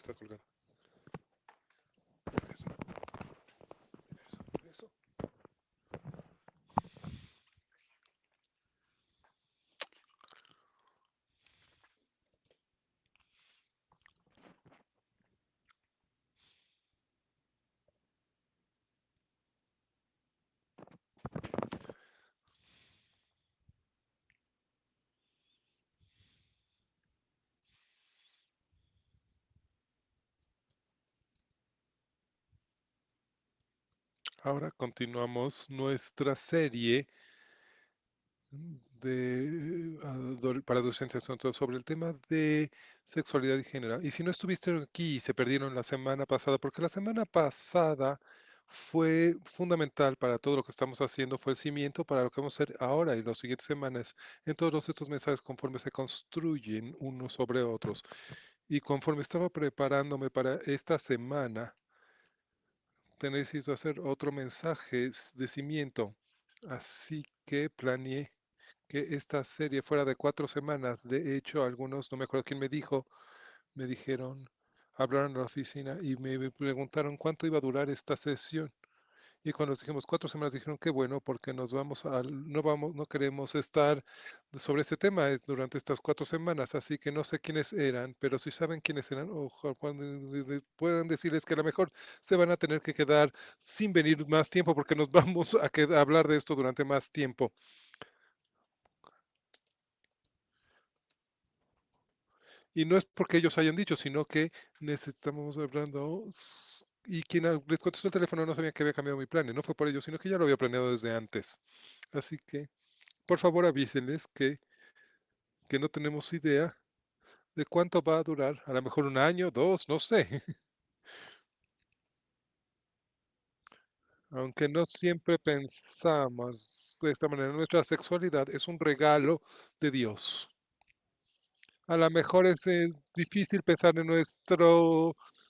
está colgando. Eso, eso. Ahora continuamos nuestra serie para adolescentes sobre el tema de sexualidad y género. Y si no estuviste aquí y se perdieron la semana pasada, porque la semana pasada fue fundamental para todo lo que estamos haciendo, fue el cimiento para lo que vamos a hacer ahora y las siguientes semanas en todos estos mensajes conforme se construyen unos sobre otros. Y conforme estaba preparándome para esta semana, necesito hacer otro mensaje de cimiento. Así que planeé que esta serie fuera de 4 semanas. De hecho, algunos, no me acuerdo quién me dijo, me dijeron, hablaron en la oficina y me preguntaron cuánto iba a durar esta sesión. Y cuando les dijimos 4 semanas, dijeron que bueno, porque no queremos estar sobre este tema durante estas 4 semanas, así que no sé quiénes eran, pero si saben quiénes eran, ojalá puedan decirles que a lo mejor se van a tener que quedar sin venir más tiempo, porque nos vamos a hablar de esto durante más tiempo. Y no es porque ellos hayan dicho, sino que necesitamos hablando. Y quien les contestó el teléfono no sabía que había cambiado mi plan. Y no fue por ello, sino que ya lo había planeado desde antes. Así que, por favor, avísenles que no tenemos idea de cuánto va a durar. A lo mejor un año, dos, no sé. Aunque no siempre pensamos de esta manera, nuestra sexualidad es un regalo de Dios. A lo mejor es difícil pensar en nuestra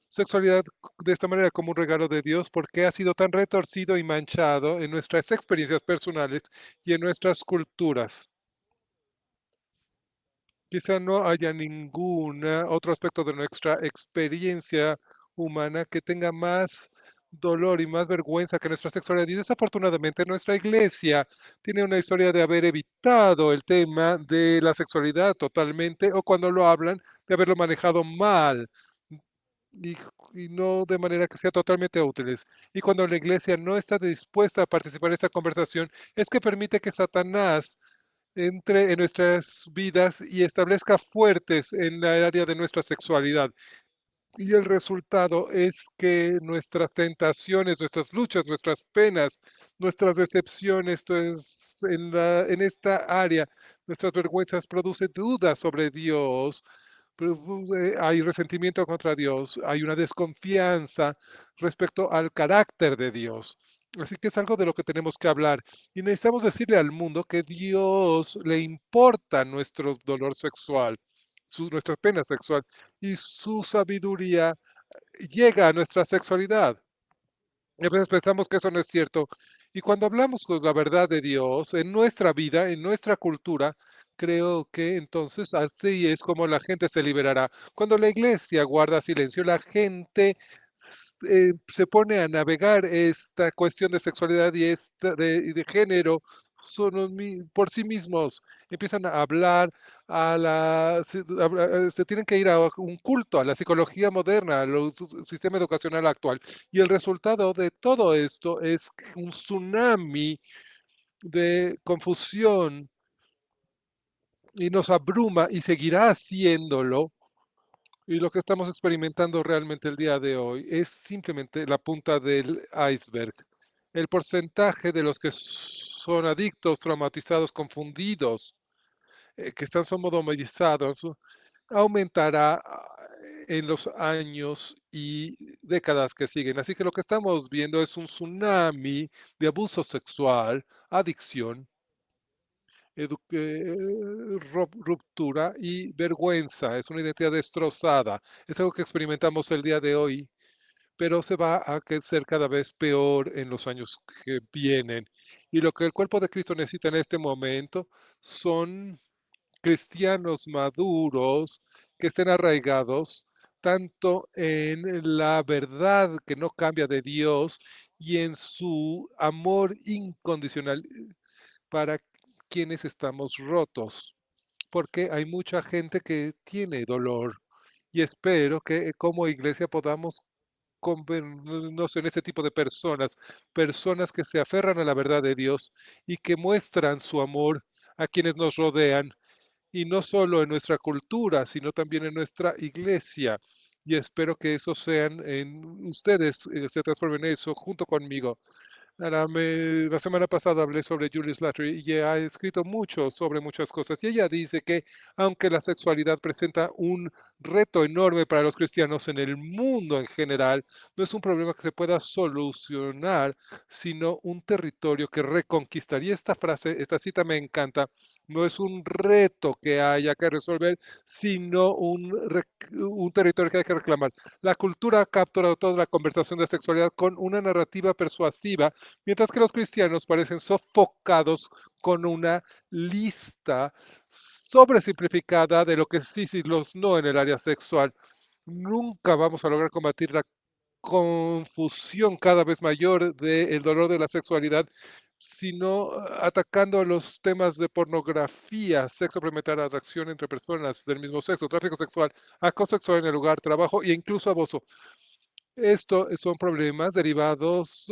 sexualidad de esta manera como un regalo de Dios porque ha sido tan retorcido y manchado en nuestras experiencias personales y en nuestras culturas. Quizá no haya ningún otro aspecto de nuestra experiencia humana que tenga más dolor y más vergüenza que nuestra sexualidad. Y desafortunadamente nuestra iglesia tiene una historia de haber evitado el tema de la sexualidad totalmente o cuando lo hablan de haberlo manejado mal y, y no de manera que sea totalmente útiles. Y cuando la iglesia no está dispuesta a participar en esta conversación, es que permite que Satanás entre en nuestras vidas y establezca fuertes en la área de nuestra sexualidad. Y el resultado es que nuestras tentaciones, nuestras luchas, nuestras penas, nuestras decepciones en esta área, nuestras vergüenzas producen dudas sobre Dios, hay resentimiento contra Dios, hay una desconfianza respecto al carácter de Dios. Así que es algo de lo que tenemos que hablar. Y necesitamos decirle al mundo que Dios le importa nuestro dolor sexual, nuestra pena sexual, y su sabiduría llega a nuestra sexualidad. Y a veces pensamos que eso no es cierto. Y cuando hablamos con la verdad de Dios en nuestra vida, en nuestra cultura, creo que entonces así es como la gente se liberará. Cuando la iglesia guarda silencio, la gente se pone a navegar esta cuestión de sexualidad y de género por sí mismos. Empiezan a hablar se tienen que ir a un culto, a la psicología moderna, al sistema educacional actual. Y el resultado de todo esto es un tsunami de confusión y nos abruma y seguirá haciéndolo. Y lo que estamos experimentando realmente el día de hoy es simplemente la punta del iceberg. El porcentaje de los que son adictos, traumatizados, confundidos, que están sodomitizados, aumentará en los años y décadas que siguen. Así que lo que estamos viendo es un tsunami de abuso sexual, adicción, ruptura y vergüenza. Es una identidad destrozada. Es algo que experimentamos el día de hoy, pero se va a ser cada vez peor en los años que vienen. Y lo que el cuerpo de Cristo necesita en este momento son cristianos maduros que estén arraigados tanto en la verdad que no cambia de Dios y en su amor incondicional para quienes estamos rotos, porque hay mucha gente que tiene dolor y espero que como iglesia podamos convertirnos en ese tipo de personas, personas que se aferran a la verdad de Dios y que muestran su amor a quienes nos rodean, y no solo en nuestra cultura, sino también en nuestra iglesia. Y espero que eso sean en ustedes, se transformen en eso junto conmigo. Ahora, la semana pasada hablé sobre Julie Slattery y ella ha escrito mucho sobre muchas cosas. Y ella dice que aunque la sexualidad presenta un reto enorme para los cristianos en el mundo en general, no es un problema que se pueda solucionar, sino un territorio que reconquistar. Y esta frase, esta cita me encanta. No es un reto que haya que resolver, sino un territorio que hay que reclamar. La cultura ha capturado toda la conversación de sexualidad con una narrativa persuasiva, mientras que los cristianos parecen sofocados con una lista sobresimplificada de lo que sí y los no en el área sexual. Nunca vamos a lograr combatir la confusión cada vez mayor del dolor de la sexualidad, sino atacando los temas de pornografía, sexo premeditar, atracción entre personas del mismo sexo, tráfico sexual, acoso sexual en el lugar, trabajo e incluso abuso. Esto son problemas derivados,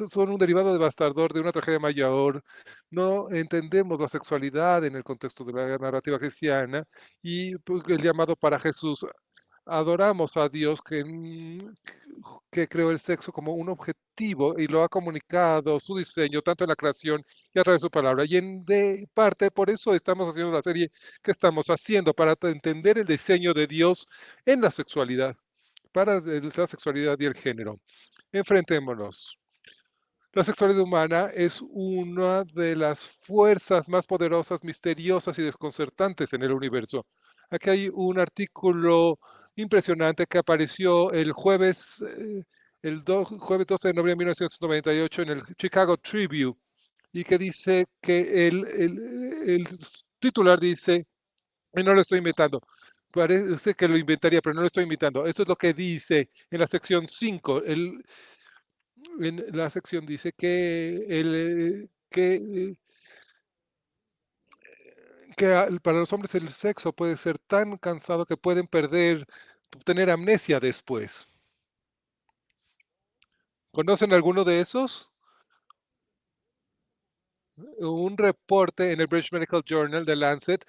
son un derivado devastador de una tragedia mayor. No entendemos la sexualidad en el contexto de la narrativa cristiana y pues, el llamado para Jesús. Adoramos a Dios que creó el sexo como un objetivo y lo ha comunicado su diseño tanto en la creación y a través de su palabra. Y en de parte por eso estamos haciendo la serie que estamos haciendo, para entender el diseño de Dios en la sexualidad, para la sexualidad y el género. Enfrentémonos. La sexualidad humana es una de las fuerzas más poderosas, misteriosas y desconcertantes en el universo. Aquí hay un artículo impresionante que apareció el jueves, jueves 12 de noviembre de 1998 en el Chicago Tribune y que dice que el titular dice, y no lo estoy inventando, parece que lo inventaría, pero no lo estoy inventando. Esto es lo que dice en la sección 5. En la sección dice que para los hombres el sexo puede ser tan cansado que pueden tener amnesia después. ¿Conocen alguno de esos? Un reporte en el British Medical Journal de Lancet,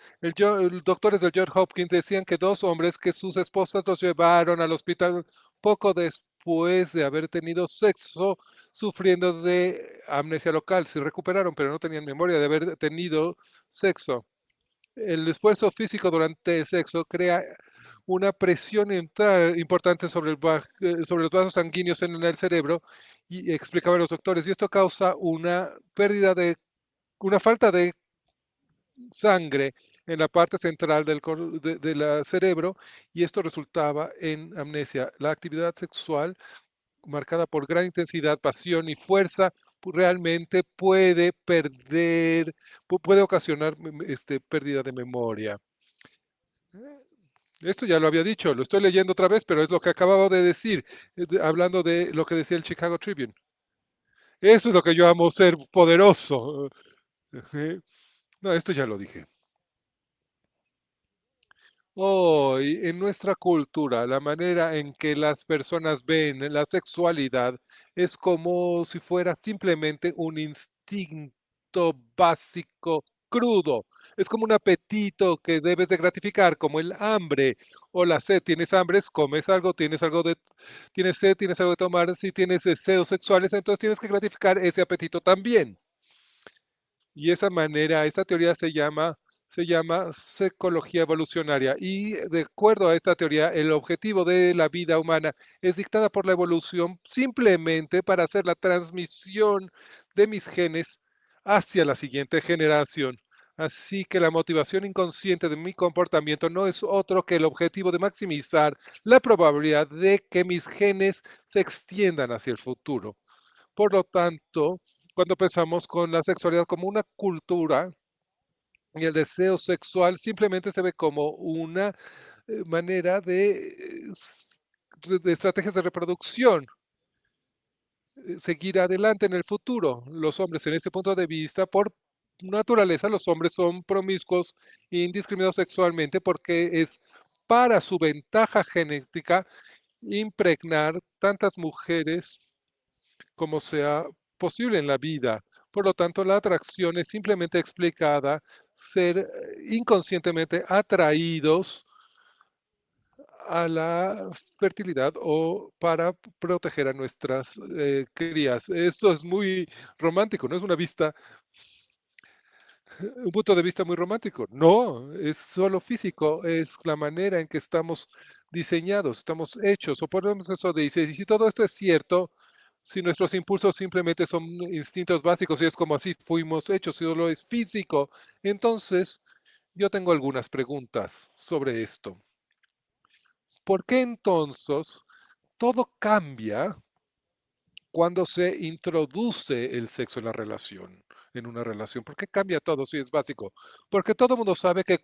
doctores del Johns Hopkins decían que dos hombres que sus esposas los llevaron al hospital poco después de haber tenido sexo, sufriendo de amnesia local. Se recuperaron, pero no tenían memoria de haber tenido sexo. El esfuerzo físico durante el sexo crea una presión importante sobre los vasos sanguíneos en el cerebro, y explicaban los doctores, y esto causa una falta de sangre en la parte central del cerebro, y esto resultaba en amnesia. La actividad sexual, marcada por gran intensidad, pasión y fuerza, realmente puede ocasionar pérdida de memoria. Esto ya lo había dicho, lo estoy leyendo otra vez, pero es lo que acababa de decir, hablando de lo que decía el Chicago Tribune. Eso es lo que yo amo, ser poderoso. No, esto ya lo dije. Hoy, en nuestra cultura, la manera en que las personas ven la sexualidad es como si fuera simplemente un instinto básico crudo. Es como un apetito que debes de gratificar, como el hambre o la sed. Tienes hambre, comes algo, tienes sed, tienes algo de tomar. Si tienes deseos sexuales, entonces tienes que gratificar ese apetito también. Y esa manera, esta teoría se llama psicología evolucionaria. Y de acuerdo a esta teoría, el objetivo de la vida humana es dictada por la evolución simplemente para hacer la transmisión de mis genes hacia la siguiente generación. Así que la motivación inconsciente de mi comportamiento no es otro que el objetivo de maximizar la probabilidad de que mis genes se extiendan hacia el futuro. Por lo tanto, cuando pensamos con la sexualidad como una cultura y el deseo sexual simplemente se ve como una manera de estrategias de reproducción, seguir adelante en el futuro. Los hombres, en este punto de vista, por naturaleza, los hombres son promiscuos e indiscriminados sexualmente porque es para su ventaja genética impregnar tantas mujeres como sea posible en la vida. Por lo tanto, la atracción es simplemente explicada ser inconscientemente atraídos a la fertilidad o para proteger a nuestras crías. Esto es muy romántico, no es una vista, un punto de vista muy romántico. No, es solo físico, es la manera en que estamos diseñados, estamos hechos, o ponemos eso dice, y si todo esto es cierto, si nuestros impulsos simplemente son instintos básicos y es como así fuimos hechos, si solo es físico, entonces yo tengo algunas preguntas sobre esto. ¿Por qué entonces todo cambia cuando se introduce el sexo en la relación, en una relación? ¿Por qué cambia todo si es básico? Porque todo el mundo sabe que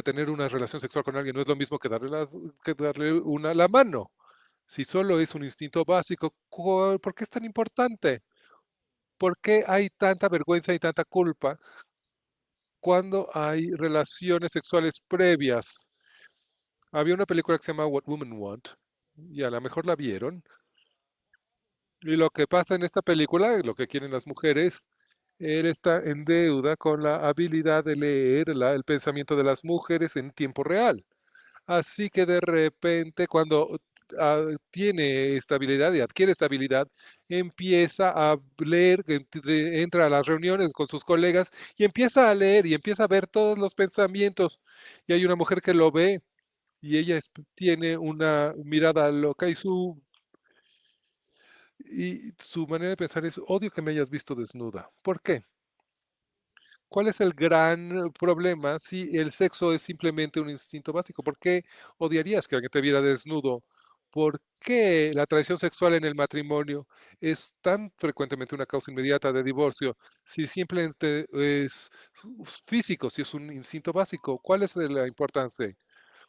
tener una relación sexual con alguien no es lo mismo que darle la mano. Si solo es un instinto básico, ¿por qué es tan importante? ¿Por qué hay tanta vergüenza y tanta culpa cuando hay relaciones sexuales previas? Había una película que se llama What Women Want, y a lo mejor la vieron. Y lo que pasa en esta película, lo que quieren las mujeres, él está en deuda con la habilidad de leer el pensamiento de las mujeres en tiempo real. Así que de repente, cuando tiene estabilidad y adquiere estabilidad, empieza a leer, entra a las reuniones con sus colegas y empieza a leer y empieza a ver todos los pensamientos. Y hay una mujer que lo ve y ella tiene una mirada loca y su manera de pensar es, odio que me hayas visto desnuda. ¿Por qué? ¿Cuál es el gran problema si el sexo es simplemente un instinto básico? ¿Por qué odiarías que alguien te viera desnudo? ¿Por qué la traición sexual en el matrimonio es tan frecuentemente una causa inmediata de divorcio si simplemente es físico, si es un instinto básico? ¿Cuál es la importancia?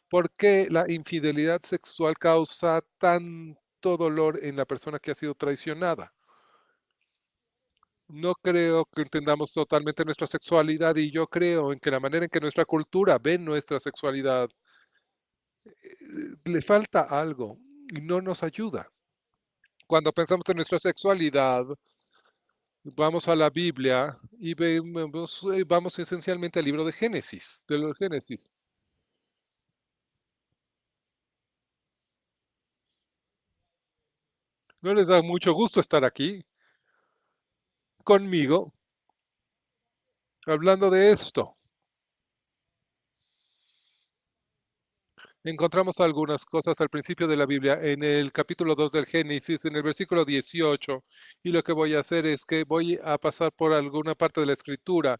¿Por qué la infidelidad sexual causa tanto dolor en la persona que ha sido traicionada? No creo que entendamos totalmente nuestra sexualidad y yo creo en que la manera en que nuestra cultura ve nuestra sexualidad le falta algo y no nos ayuda. Cuando pensamos en nuestra sexualidad, vamos a la Biblia y vamos esencialmente al libro de Génesis, de los Génesis. ¿No les da mucho gusto estar aquí conmigo hablando de esto? Encontramos algunas cosas al principio de la Biblia, en el capítulo 2 del Génesis, en el versículo 18, y lo que voy a hacer es que voy a pasar por alguna parte de la escritura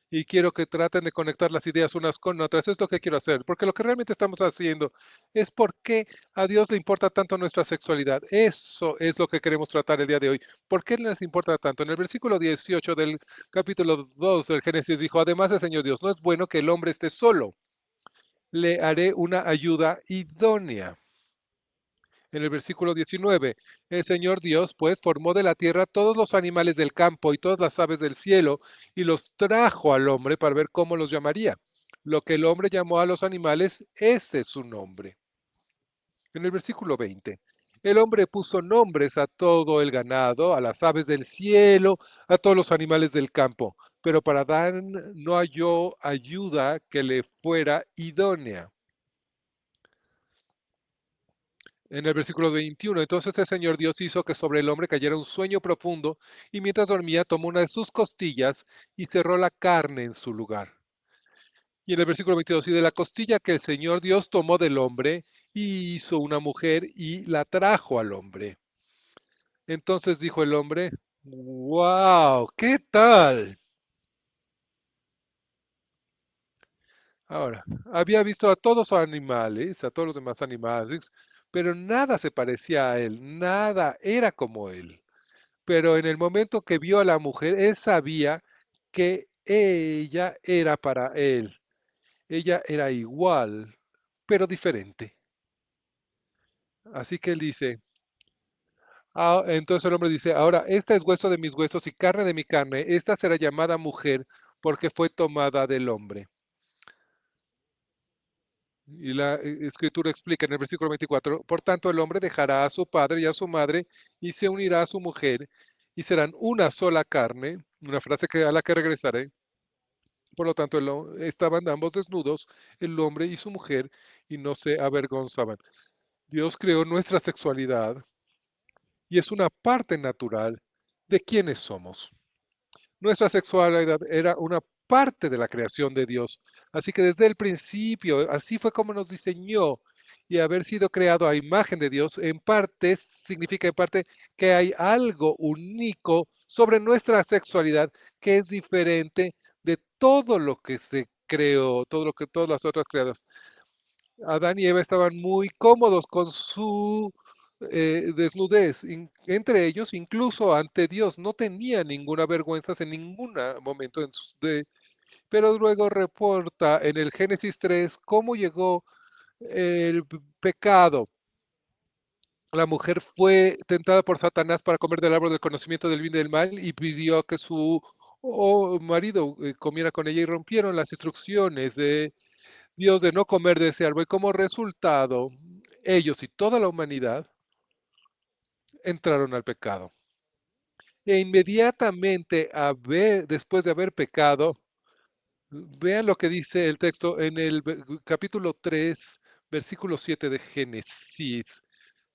y quiero que traten de conectar las ideas unas con otras. Es lo que quiero hacer, porque lo que realmente estamos haciendo es por qué a Dios le importa tanto nuestra sexualidad. Eso es lo que queremos tratar el día de hoy. ¿Por qué les importa tanto? En el versículo 18 del capítulo 2 del Génesis dijo, además el Señor Dios, no es bueno que el hombre esté solo, le haré una ayuda idónea. En el versículo 19, el Señor Dios pues formó de la tierra todos los animales del campo y todas las aves del cielo y los trajo al hombre para ver cómo los llamaría. Lo que el hombre llamó a los animales, ese es su nombre. En el versículo 20, el hombre puso nombres a todo el ganado, a las aves del cielo, a todos los animales del campo, pero para Adán no halló ayuda que le fuera idónea. En el versículo 21, entonces el Señor Dios hizo que sobre el hombre cayera un sueño profundo, y mientras dormía tomó una de sus costillas y cerró la carne en su lugar. Y en el versículo 22, y de la costilla que el Señor Dios tomó del hombre, y hizo una mujer y la trajo al hombre. Entonces dijo el hombre, wow, ¿qué tal? Ahora, había visto a todos los animales, a todos los demás animales, pero nada se parecía a él, nada era como él. Pero en el momento que vio a la mujer, él sabía que ella era para él. Ella era igual, pero diferente. Así que él dice, entonces el hombre dice, ahora, esta es hueso de mis huesos y carne de mi carne, esta será llamada mujer porque fue tomada del hombre. Y la escritura explica en el versículo 24, por tanto el hombre dejará a su padre y a su madre y se unirá a su mujer y serán una sola carne, una frase a la que regresaré. Por lo tanto, estaban ambos desnudos, el hombre y su mujer, y no se avergonzaban. Dios creó nuestra sexualidad y es una parte natural de quienes somos. Nuestra sexualidad era una parte de la creación de Dios. Así que desde el principio, así fue como nos diseñó. Y haber sido creado a imagen de Dios, en parte, significa en parte que hay algo único sobre nuestra sexualidad que es diferente de todo lo que se creó, todo lo que todas las otras creadas. Adán y Eva estaban muy cómodos con su desnudez, entre ellos, incluso ante Dios, no tenían ninguna vergüenza en ningún momento, pero luego reporta en el Génesis 3 cómo llegó el pecado. La mujer fue tentada por Satanás para comer del árbol del conocimiento del bien y del mal y pidió que su marido comiera con ella y rompieron las instrucciones de Dios de no comer de ese árbol. Y como resultado, ellos y toda la humanidad entraron al pecado. E inmediatamente, después de haber pecado, vean lo que dice el texto en el capítulo 3, versículo 7 de Génesis.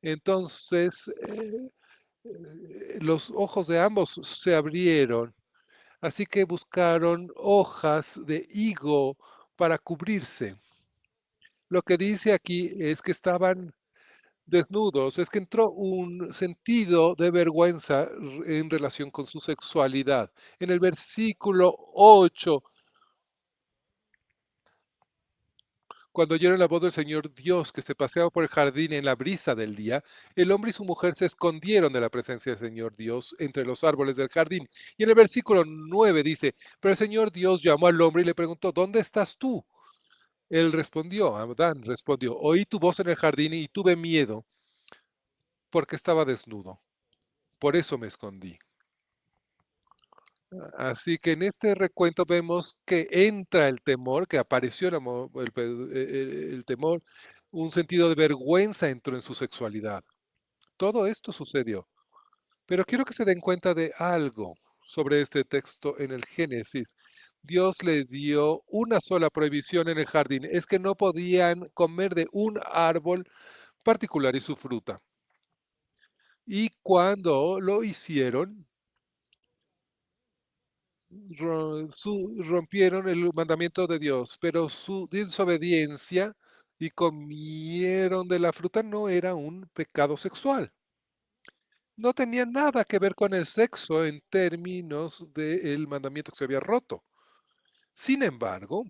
Entonces, los ojos de ambos se abrieron, así que buscaron hojas de higo para cubrirse. Lo que dice aquí es que estaban desnudos, es que entró un sentido de vergüenza en relación con su sexualidad. En el versículo 8, cuando oyeron la voz del Señor Dios que se paseaba por el jardín en la brisa del día, el hombre y su mujer se escondieron de la presencia del Señor Dios entre los árboles del jardín. Y en el versículo 9 dice, pero el Señor Dios llamó al hombre y le preguntó, ¿dónde estás tú? Él respondió, Adán respondió, oí tu voz en el jardín y tuve miedo porque estaba desnudo. Por eso me escondí. Así que en este recuento vemos que entra el temor, que apareció el temor, un sentido de vergüenza entró en su sexualidad. Todo esto sucedió. Pero quiero que se den cuenta de algo sobre este texto en el Génesis. Dios le dio una sola prohibición en el jardín, es que no podían comer de un árbol particular y su fruta. Y cuando lo hicieron, rompieron el mandamiento de Dios, pero su desobediencia y comieron de la fruta no era un pecado sexual. No tenía nada que ver con el sexo en términos del mandamiento que se había roto. Sin embargo,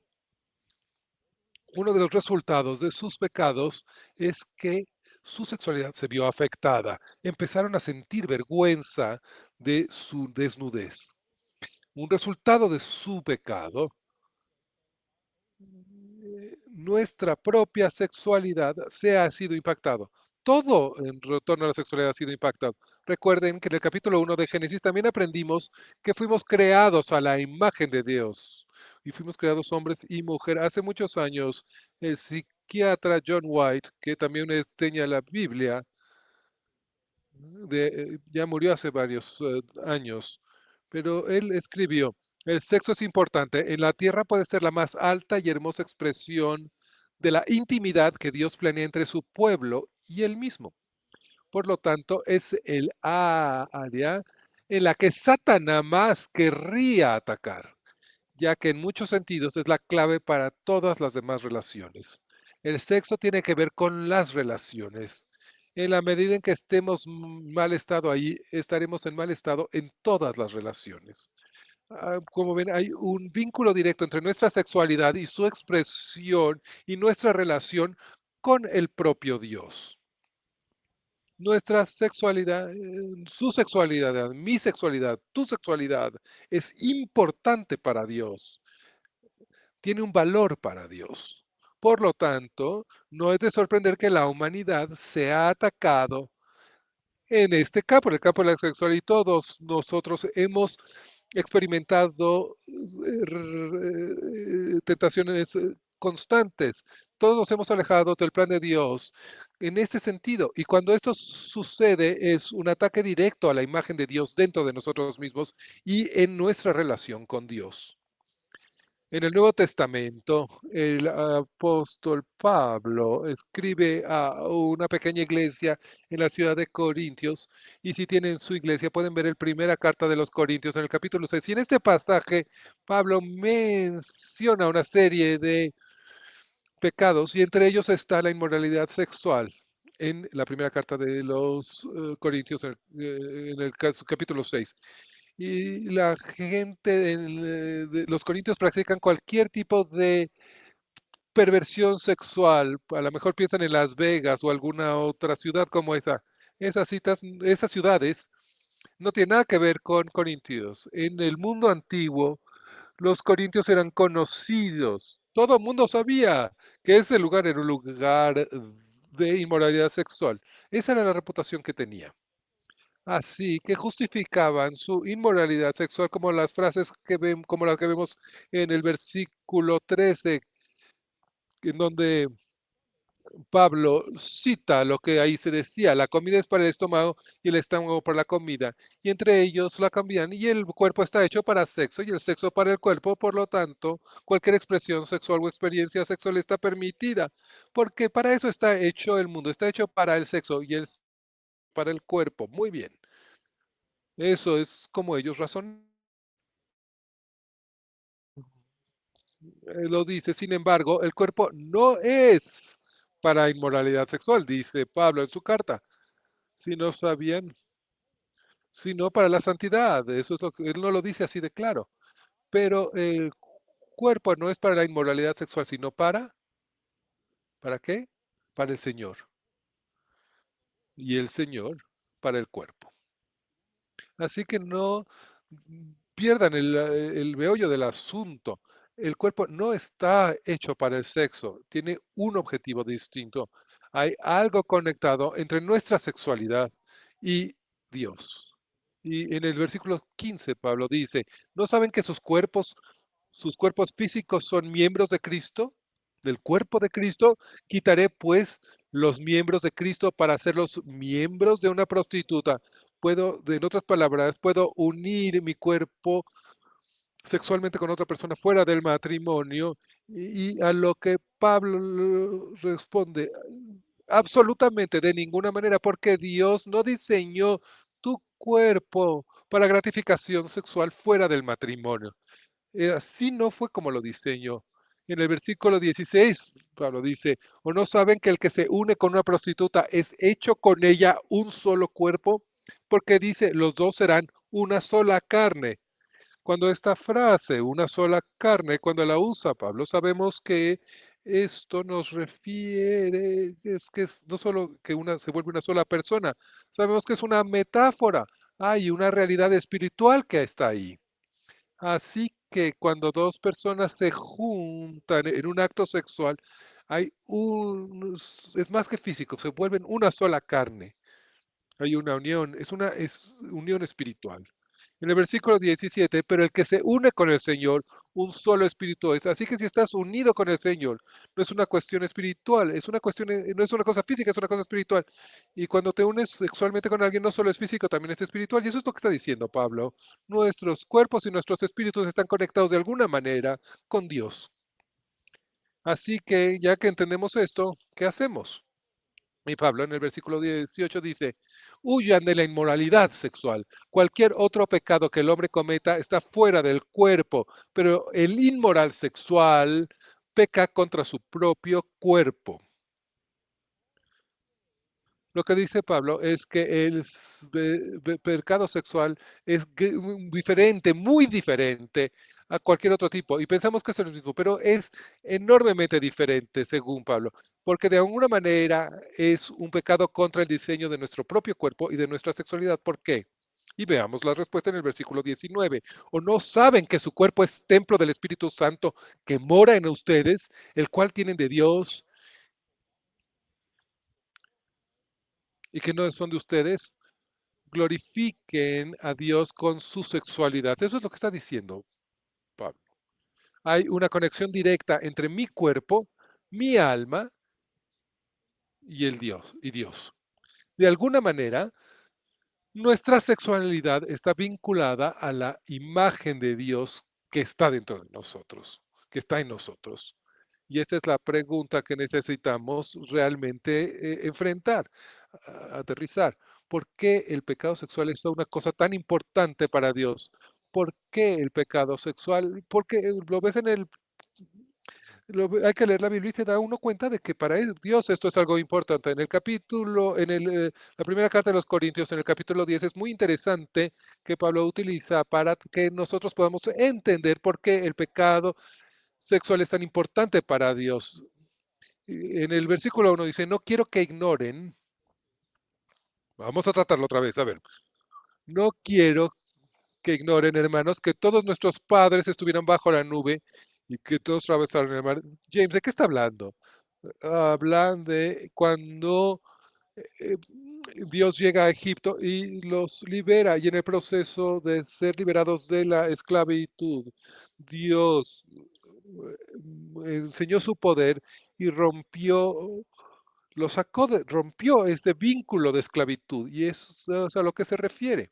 uno de los resultados de sus pecados es que su sexualidad se vio afectada. Empezaron a sentir vergüenza de su desnudez. Un resultado de su pecado, nuestra propia sexualidad se ha sido impactado. Todo en retorno a la sexualidad ha sido impactado. Recuerden que en el capítulo 1 de Génesis también aprendimos que fuimos creados a la imagen de Dios y fuimos creados hombres y mujeres. Hace muchos años, el psiquiatra John White, que también enseña la Biblia, ya murió hace varios años, pero él escribió, el sexo es importante. En la tierra puede ser la más alta y hermosa expresión de la intimidad que Dios planea entre su pueblo y él mismo. Por lo tanto, es el área en la que Satanás más querría atacar, ya que en muchos sentidos es la clave para todas las demás relaciones. El sexo tiene que ver con las relaciones. En la medida en que estemos mal estado ahí, estaremos en mal estado en todas las relaciones. Como ven, hay un vínculo directo entre nuestra sexualidad y su expresión y nuestra relación con el propio Dios. Nuestra sexualidad, su sexualidad, mi sexualidad, tu sexualidad es importante para Dios. tiene un valor para Dios. Por lo tanto, no es de sorprender que la humanidad sea atacado en este campo, en el campo de la sexualidad, y todos nosotros hemos experimentado tentaciones constantes. Todos nos hemos alejado del plan de Dios en este sentido. Y cuando esto sucede, es un ataque directo a la imagen de Dios dentro de nosotros mismos y en nuestra relación con Dios. En el Nuevo Testamento, el apóstol Pablo escribe a una pequeña iglesia en la ciudad de Corintios, y si tienen su iglesia pueden ver el primera carta de los Corintios en el capítulo 6. Y en este pasaje, Pablo menciona una serie de pecados, y entre ellos está la inmoralidad sexual en la primera carta de los Corintios, en el capítulo 6. Y la gente de los corintios practican cualquier tipo de perversión sexual. A lo mejor piensan en Las Vegas o alguna otra ciudad como esa. Esas ciudades no tienen nada que ver con Corintios. En el mundo antiguo, los corintios eran conocidos. Todo el mundo sabía que ese lugar era un lugar de inmoralidad sexual. Esa era la reputación que tenía. Así que justificaban su inmoralidad sexual como las frases como las que vemos en el versículo 13, en donde Pablo cita lo que ahí se decía: la comida es para el estómago y el estómago para la comida, y entre ellos la cambian, y el cuerpo está hecho para sexo y el sexo para el cuerpo. Por lo tanto, cualquier expresión sexual o experiencia sexual está permitida, porque para eso está hecho el mundo, está hecho para el sexo y para el cuerpo. Muy bien, eso es como ellos razonan. Lo dice. Sin embargo, el cuerpo no es para inmoralidad sexual, dice Pablo en su carta, si no sabían, sino para la santidad. Eso es lo que él no lo dice así de claro. Pero el cuerpo no es para la inmoralidad sexual, sino ¿para qué? Para el Señor. Y el Señor para el cuerpo. Así que no pierdan el meollo del asunto. El cuerpo no está hecho para el sexo, tiene un objetivo distinto. Hay algo conectado entre nuestra sexualidad y Dios. Y en el versículo 15, Pablo dice: ¿no saben que sus cuerpos físicos son miembros de Cristo? Del cuerpo de Cristo, quitaré pues los miembros de Cristo para hacerlos miembros de una prostituta. En otras palabras, puedo unir mi cuerpo sexualmente con otra persona fuera del matrimonio. Y a lo que Pablo responde: absolutamente, de ninguna manera, porque Dios no diseñó tu cuerpo para gratificación sexual fuera del matrimonio. Así no fue como lo diseñó. En el versículo 16, Pablo dice: ¿o no saben que el que se une con una prostituta es hecho con ella un solo cuerpo? Porque dice, los dos serán una sola carne. Cuando esta frase, una sola carne, cuando la usa Pablo, sabemos que esto nos refiere, no solo que una se vuelve una sola persona, sabemos que es una metáfora. Hay una realidad espiritual que está ahí. Así que cuando dos personas se juntan en un acto sexual, es más que físico, se vuelven una sola carne. Hay una unión, es unión espiritual. En el versículo 17, pero el que se une con el Señor, un solo espíritu es. Así que si estás unido con el Señor, no es una cuestión espiritual, no es una cosa física, es una cosa espiritual. Y cuando te unes sexualmente con alguien, no solo es físico, también es espiritual. Y eso es lo que está diciendo Pablo. Nuestros cuerpos y nuestros espíritus están conectados de alguna manera con Dios. Así que ya que entendemos esto, ¿qué hacemos? Y Pablo en el versículo 18 dice: huyan de la inmoralidad sexual. Cualquier otro pecado que el hombre cometa está fuera del cuerpo, pero el inmoral sexual peca contra su propio cuerpo. Lo que dice Pablo es que el pecado sexual es diferente, muy diferente a cualquier otro tipo. Y pensamos que es el mismo, pero es enormemente diferente, según Pablo, porque de alguna manera es un pecado contra el diseño de nuestro propio cuerpo y de nuestra sexualidad. ¿Por qué? Y veamos la respuesta en el versículo 19. ¿O no saben que su cuerpo es templo del Espíritu Santo que mora en ustedes, el cual tienen de Dios y que no son de ustedes? Glorifiquen a Dios con su sexualidad. Eso es lo que está diciendo Pablo. Hay una conexión directa entre mi cuerpo, mi alma y el Dios y Dios. De alguna manera, nuestra sexualidad está vinculada a la imagen de Dios que está dentro de nosotros, que está en nosotros. Y esta es la pregunta que necesitamos realmente enfrentar, aterrizar. ¿Por qué el pecado sexual es una cosa tan importante para Dios? ¿Por qué el pecado sexual? Porque lo ves en el hay que leer la Biblia y se da uno cuenta de que para Dios esto es algo importante. En el capítulo, la primera carta de los Corintios, en el capítulo 10, es muy interesante que Pablo utiliza para que nosotros podamos entender por qué el pecado sexual es tan importante para Dios. En el versículo 1 dice, no quiero que ignoren, vamos a tratarlo otra vez, a ver, no quiero que ignoren, hermanos, que todos nuestros padres estuvieran bajo la nube y que todos travesaron el mar. James, ¿de qué está hablando? Hablan de cuando eh, Dios llega a Egipto y los libera y en el proceso de ser liberados de la esclavitud, Dios enseñó su poder y rompió este vínculo de esclavitud y eso es a lo que se refiere.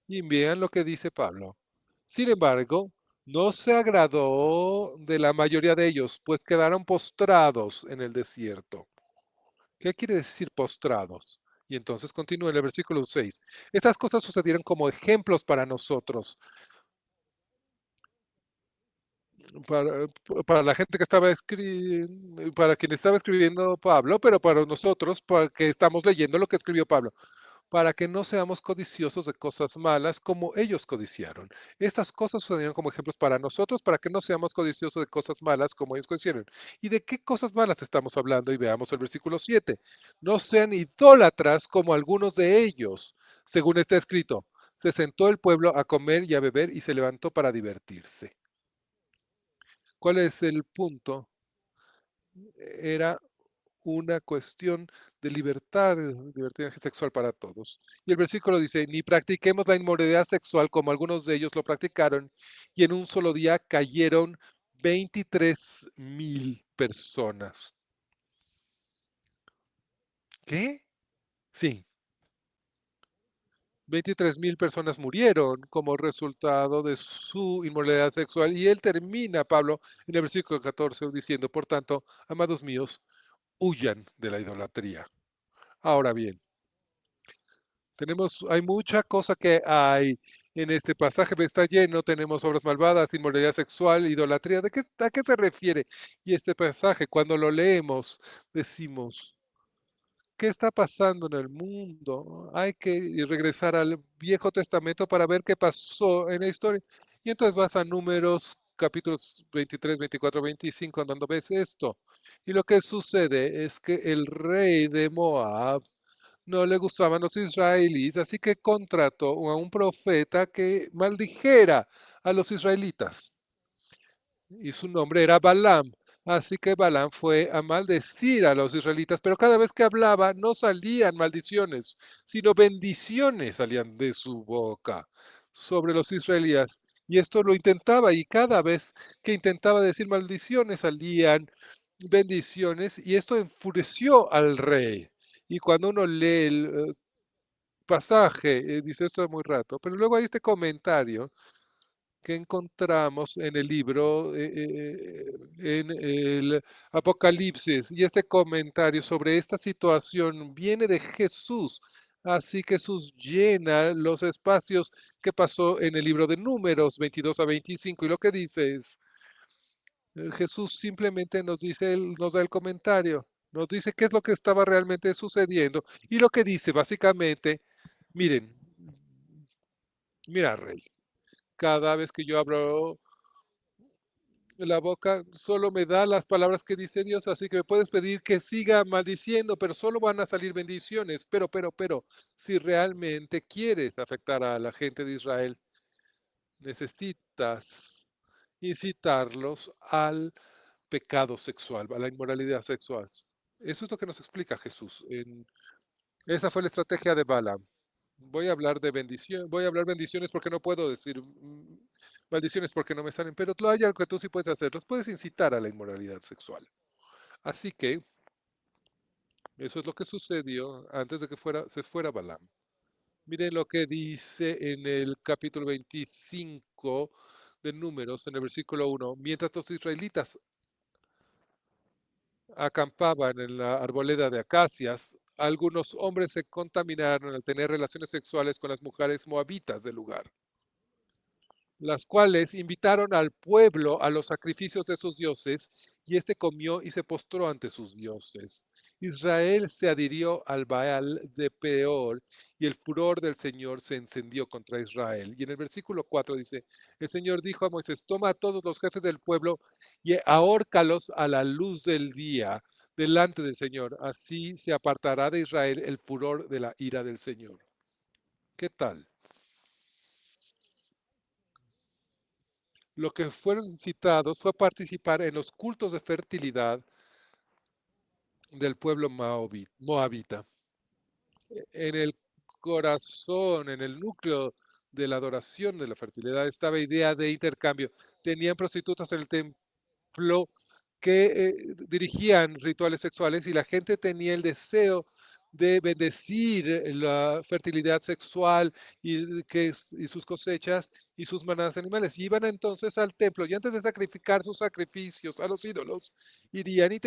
Y vean lo que dice Pablo. Sin embargo, no se agradó de la mayoría de ellos, pues quedaron postrados en el desierto. ¿Qué quiere decir postrados? Y entonces continúa en el versículo 6. Estas cosas sucedieron como ejemplos para nosotros, para, para la gente que estaba escribiendo, para quien estaba escribiendo Pablo, pero para nosotros, para que estamos leyendo lo que escribió Pablo, para que no seamos codiciosos de cosas malas como ellos codiciaron. Estas cosas sucedieron como ejemplos para nosotros, para que no seamos codiciosos de cosas malas como ellos codiciaron. ¿Y de qué cosas malas estamos hablando? Y veamos el versículo 7. No sean idólatras como algunos de ellos, según está escrito. Se sentó el pueblo a comer y a beber y se levantó para divertirse. ¿Cuál es el punto? Era una cuestión de libertad, de libertinaje sexual para todos. Y el versículo dice, ni practiquemos la inmoralidad sexual como algunos de ellos lo practicaron, y en un solo día cayeron 23,000 personas. ¿Qué? Sí, 23,000 personas murieron como resultado de su inmoralidad sexual. Y él termina, Pablo, en el versículo 14, diciendo, por tanto, amados míos, huyan de la idolatría. Ahora bien, hay mucha cosa que hay en este pasaje, está lleno, tenemos obras malvadas, inmoralidad sexual, idolatría. ¿A qué se refiere? Y este pasaje, cuando lo leemos, decimos, ¿qué está pasando en el mundo? Hay que regresar al Viejo Testamento para ver qué pasó en la historia. Y entonces vas a Números capítulos 23, 24, 25, cuando ves esto. Y lo que sucede es que el rey de Moab no le gustaban los israelíes, así que contrató a un profeta que maldijera a los israelitas. Y su nombre era Balaam. Así que Balaam fue a maldecir a los israelitas, pero cada vez que hablaba no salían maldiciones, sino bendiciones salían de su boca sobre los israelíes. Y esto lo intentaba, y cada vez que intentaba decir maldiciones salían bendiciones, y esto enfureció al rey. Y cuando uno lee el pasaje, dice esto es muy rato, pero luego hay este comentario que encontramos en el libro, en el Apocalipsis, y este comentario sobre esta situación viene de Jesús. Así que Jesús llena los espacios que pasó en el libro de Números 22 a 25, y lo que dice es, Jesús simplemente nos dice, nos da el comentario, nos dice qué es lo que estaba realmente sucediendo, y lo que dice básicamente, miren, mira, Rey, cada vez que yo abro La boca solo me da las palabras que dice Dios, así que me puedes pedir que siga maldiciendo, pero solo van a salir bendiciones. Pero, si realmente quieres afectar a la gente de Israel, necesitas incitarlos al pecado sexual, a la inmoralidad sexual. Eso es lo que nos explica Jesús. Esa fue la estrategia de Balaam. Voy a hablar de bendición, voy a hablar bendiciones porque no puedo decir maldiciones porque no me salen, pero hay algo que tú sí puedes hacer, los puedes incitar a la inmoralidad sexual. Así que eso es lo que sucedió antes de que se fuera Balaam. Miren lo que dice en el capítulo 25 de Números, en el versículo 1. Mientras los israelitas acampaban en la arboleda de acacias, algunos hombres se contaminaron al tener relaciones sexuales con las mujeres moabitas del lugar, las cuales invitaron al pueblo a los sacrificios de sus dioses, y éste comió y se postró ante sus dioses. Israel se adhirió al Baal de Peor, y el furor del Señor se encendió contra Israel. Y en el versículo 4 dice, el Señor dijo a Moisés, toma a todos los jefes del pueblo y ahórcalos a la luz del día delante del Señor. Así se apartará de Israel el furor de la ira del Señor. ¿Qué tal? Lo que fueron citados fue participar en los cultos de fertilidad del pueblo moabita. En el corazón, en el núcleo de la adoración de la fertilidad estaba idea de intercambio. Tenían prostitutas en el templo que dirigían rituales sexuales y la gente tenía el deseo de bendecir la fertilidad sexual y sus cosechas y sus manadas animales. Y iban entonces al templo y antes de sacrificar sus sacrificios a los ídolos, irían y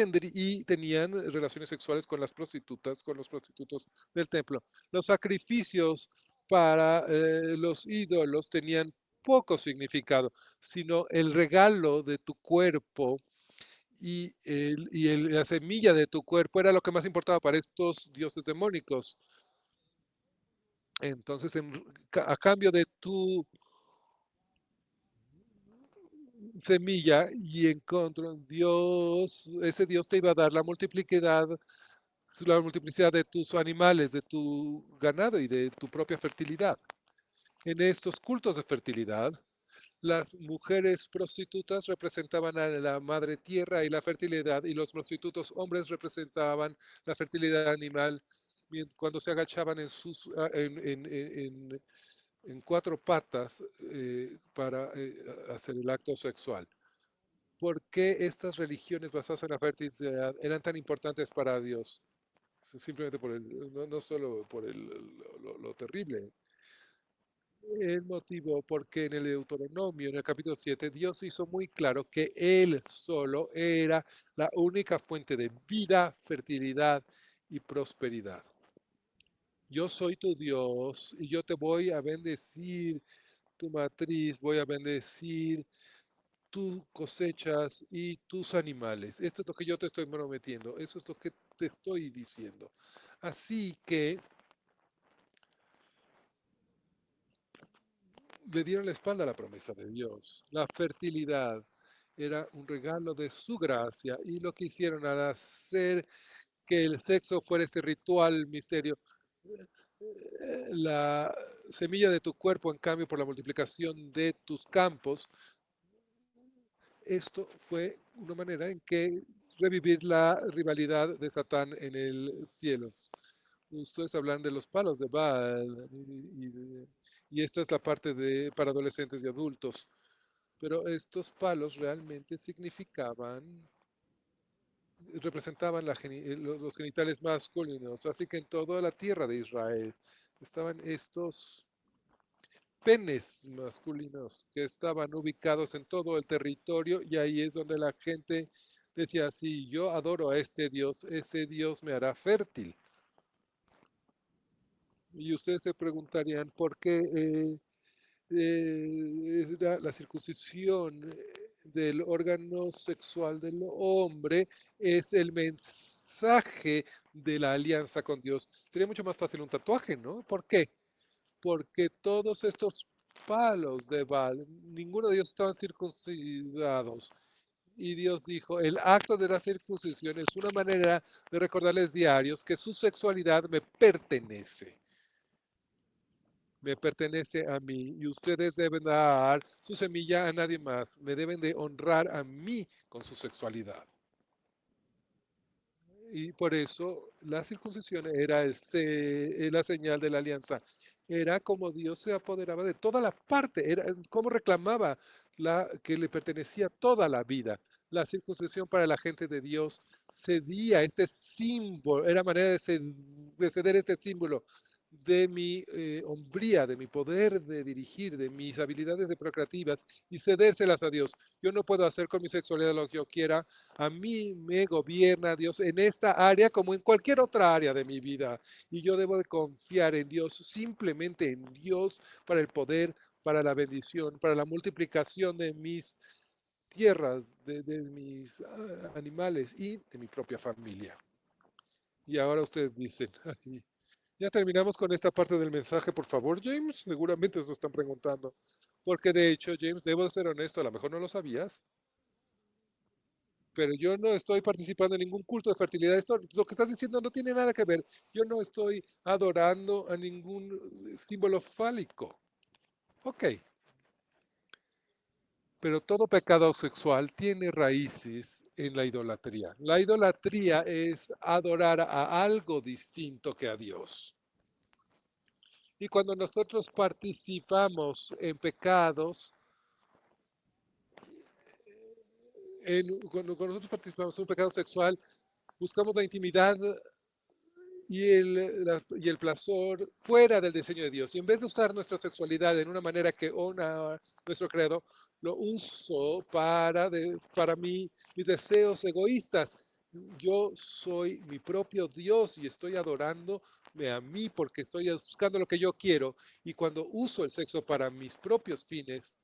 tenían relaciones sexuales con las prostitutas, con los prostitutos del templo. Los sacrificios para los ídolos tenían poco significado, sino el regalo de tu cuerpo la semilla de tu cuerpo era lo que más importaba para estos dioses demónicos. Entonces, a cambio de tu semilla y en contra, ese Dios te iba a dar la multiplicidad de tus animales, de tu ganado y de tu propia fertilidad. En estos cultos de fertilidad, las mujeres prostitutas representaban a la madre tierra y la fertilidad, y los prostitutos hombres representaban la fertilidad animal cuando se agachaban en cuatro patas para hacer el acto sexual. ¿Por qué estas religiones basadas en la fertilidad eran tan importantes para Dios? Simplemente no solo por lo terrible. El motivo porque en el Deuteronomio, en el capítulo 7, Dios hizo muy claro que Él solo era la única fuente de vida, fertilidad y prosperidad. Yo soy tu Dios y yo te voy a bendecir tu matriz, voy a bendecir tus cosechas y tus animales. Esto es lo que yo te estoy prometiendo, eso es lo que te estoy diciendo. Así que le dieron la espalda a la promesa de Dios. La fertilidad era un regalo de su gracia y lo que hicieron al hacer que el sexo fuera este ritual misterio, la semilla de tu cuerpo en cambio por la multiplicación de tus campos, esto fue una manera en que revivir la rivalidad de Satán en el cielo. Ustedes hablan de los palos de Baal y esta es la parte para adolescentes y adultos. Pero estos palos realmente representaban los genitales masculinos. Así que en toda la tierra de Israel estaban estos penes masculinos que estaban ubicados en todo el territorio y ahí es donde la gente decía, si yo adoro a este Dios, ese Dios me hará fértil. Y ustedes se preguntarían por qué la circuncisión del órgano sexual del hombre es el mensaje de la alianza con Dios. Sería mucho más fácil un tatuaje, ¿no? ¿Por qué? Porque todos estos palos de Baal, ninguno de ellos estaban circuncidados. Y Dios dijo, el acto de la circuncisión es una manera de recordarles diarios que su sexualidad me pertenece a mí y ustedes deben dar su semilla a nadie más, me deben de honrar a mí con su sexualidad. Y por eso la circuncisión era la señal de la alianza. Era como Dios se apoderaba de toda la parte, era como reclamaba que le pertenecía toda la vida. La circuncisión para la gente de Dios cedía este símbolo, era manera de ceder este símbolo de mi hombría, de mi poder de dirigir, de mis habilidades de procreativas y cedérselas a Dios. Yo no puedo hacer con mi sexualidad lo que yo quiera, a mí me gobierna Dios en esta área como en cualquier otra área de mi vida. Y yo debo de confiar en Dios, simplemente en Dios, para el poder, para la bendición, para la multiplicación de mis tierras, de mis animales y de mi propia familia. Y ahora ustedes dicen, "Ay, ya terminamos con esta parte del mensaje, por favor, James. Seguramente se están preguntando. Porque de hecho, James, debo de ser honesto, a lo mejor no lo sabías, pero yo no estoy participando en ningún culto de fertilidad. Esto, lo que estás diciendo no tiene nada que ver. Yo no estoy adorando a ningún símbolo fálico. Ok, pero todo pecado sexual tiene raíces en la idolatría. La idolatría es adorar a algo distinto que a Dios. Y cuando nosotros participamos en pecados, cuando nosotros participamos en un pecado sexual, buscamos la intimidad y el placer fuera del diseño de Dios. Y en vez de usar nuestra sexualidad en una manera que honra a nuestro credo, lo uso para mí, mis deseos egoístas. Yo soy mi propio Dios y estoy adorándome a mí porque estoy buscando lo que yo quiero. Y cuando uso el sexo para mis propios fines,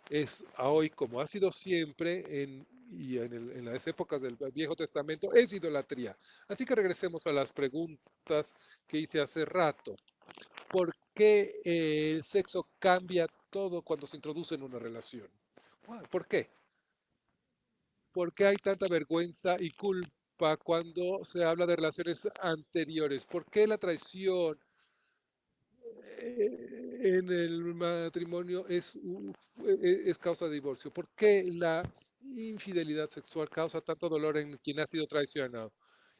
es hoy como ha sido siempre en las épocas del Viejo Testamento, es idolatría. Así que regresemos a las preguntas que hice hace rato. ¿Por qué el sexo cambia todo cuando se introduce en una relación? ¿Por qué? ¿Por qué hay tanta vergüenza y culpa cuando se habla de relaciones anteriores? ¿Por qué la traición en el matrimonio es causa de divorcio? ¿Por qué la infidelidad sexual causa tanto dolor en quien ha sido traicionado?